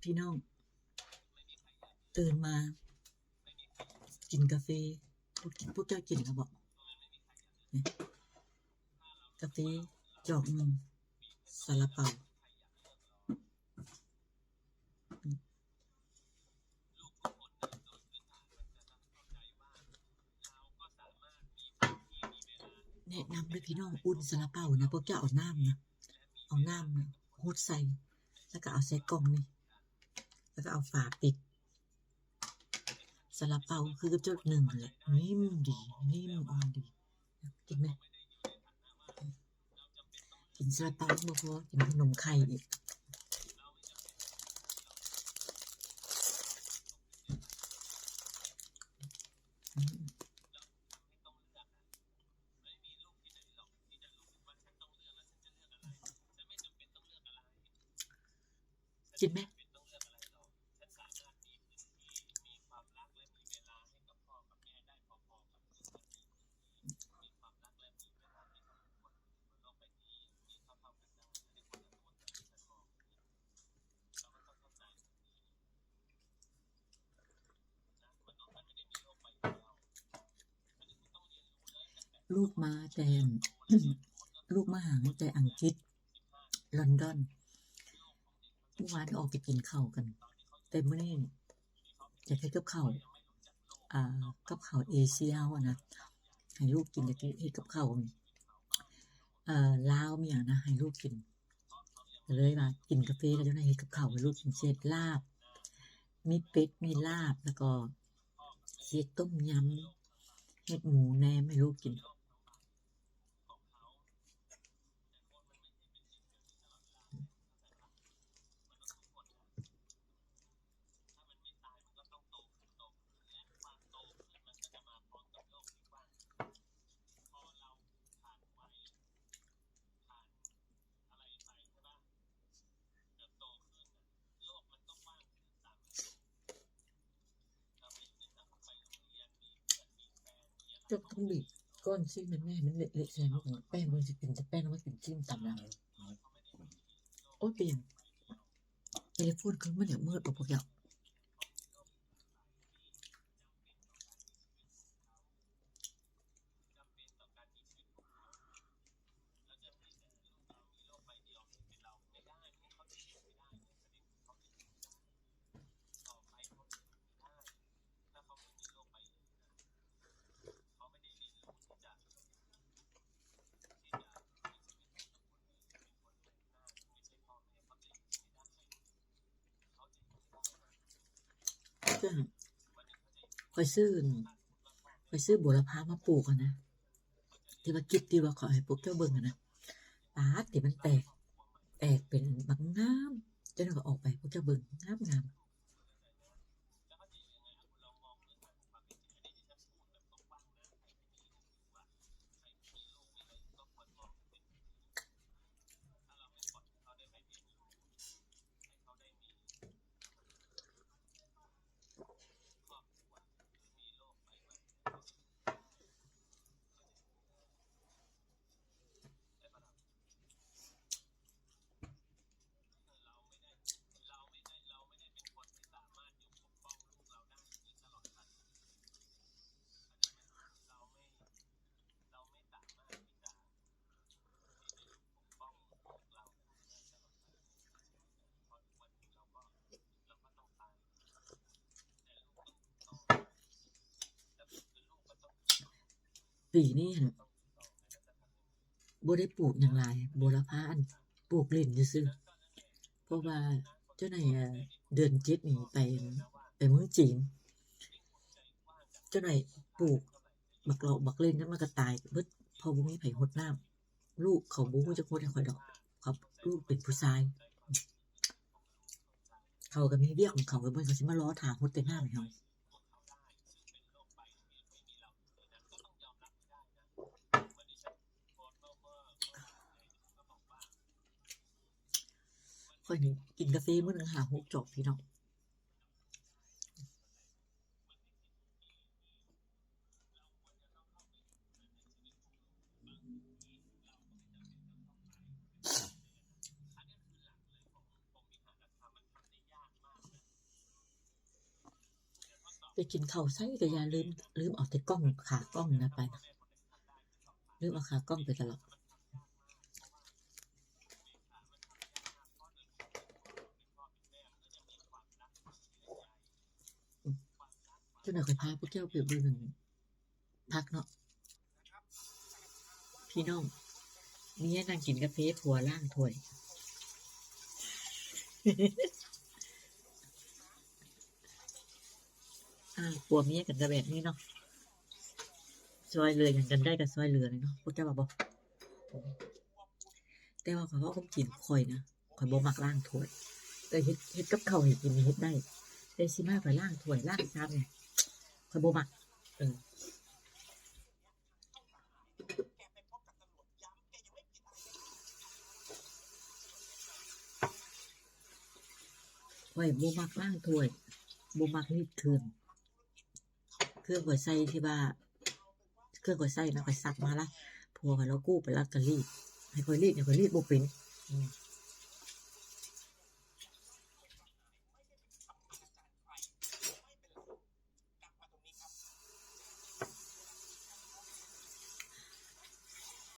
พี่น้องตื่นมากินกาแฟพวกเจ้ากินกันบอกกาแฟจอกหนึ่งซาลาเปาแนะนำด้วยพี่น้องอุ่นซาลาเปานะพวกเจ้าเอาน้ำนะหดใส่แล้วก็เอาใส่กล่องนี่แล้วก็เอาฝาปิดซาลาเปาคือกับจุดหนึ่งแหละนิ่มดีนิ่มอ่อนดีกินไหมกินซาลาเปาไม่พอกินขนมไข่อีกกินไหมลูกมาแต่ ลูกมาหาแต่อังกฤษลอนดอนเมื่อวานออกไปกินข้าวกันแต่เมื่อนี้จะให้กับข้าวกับข้าวเอเชียนะให้ลูกกินจะให้กับข้าวลาวมีอย่างนะให้ลูกกินเลยมากินกาแฟแล้วจะให้กับข้าวให้ลูกกินเศษลาบมีเป็ดมีลาบแล้วก็เศษต้มยำเห็ดหมูแหนมให้ลูกกินต้องบีบก้อนซี่มันแม่มันเละๆใช่ไหมแป้งมันจะกินจะแป้งแล้วมันกินจิ้มตำแล้วโอ้ยเปลี่ยนเทเลโฟนเขาไม่เหนียวมืดปะพวกเราก็คอยซื้อบัวละพามาปลูกนะที่ว่าคิดที่ว่าขอให้พวกเจ้าเบิ่งนะปาดที่มันแตกเป็นบางงามจนก็ออกไปพวกเจ้าเบิ่งงามปีนี้บ่ได้ปลูกอย่างไรบัวละพาอันปลูกเล่นซื่อเพราะว่าเจ้าในเดือน7นี่ไปเมืองจีนเจ้าในปลูกบักหลอกบักเล่นนั้นมันก็ตายเบิดพอบ่มีไผรดน้ำลูกเขาบ่ฮู้จักรดให้ข้อยดอกครับลูกเป็นผู้ชายเขาก็มีเวียกของเขาเบิ่นเขาสิมารอท่ารดแต่น้ำให้เราข้อยนี่กินกาแฟมื้อหนึ่ง5-6จอกพี่น้อง กินข้าวไสก็อย่าลืมเอาแต่กล้องขากล้องนะไปนะลืมเอาขากล้องไปตลอดเจ้าหน่อยข้อยพาพวกเจ้าไปเบิ่งผักเนาะพี่น้องเมียนั่งกินกาแฟผัวล้างถ้วยผัวเมียกันก็แบบนี้เนาะช่วยเหลือหยังกันได้ก็ช่วยเหลือเลยเนาะพวกเจ้าว่าบ่แต่ว่าข้อยเว้าความจริงข้อยนะข้อยบ่มักล้างถ้วยแต่เฮ็ดกับข้าวให้กินนี่เฮ็ดได้แต่สิมาไปล้างถ้วยล้างชามนี่ข้อยบ่มักเออข้อยบ่มักล้างถ้วยบ่มักรีดเครื่องข้อยใส่ที่ว่าเครื่องข้อยใส่นะข้อยซักมาละผัวข้อยเลากู้ไปแล้วก็รีดให้ข้อยรีดเนี่ยข้อยรีดบ่เป็นอืม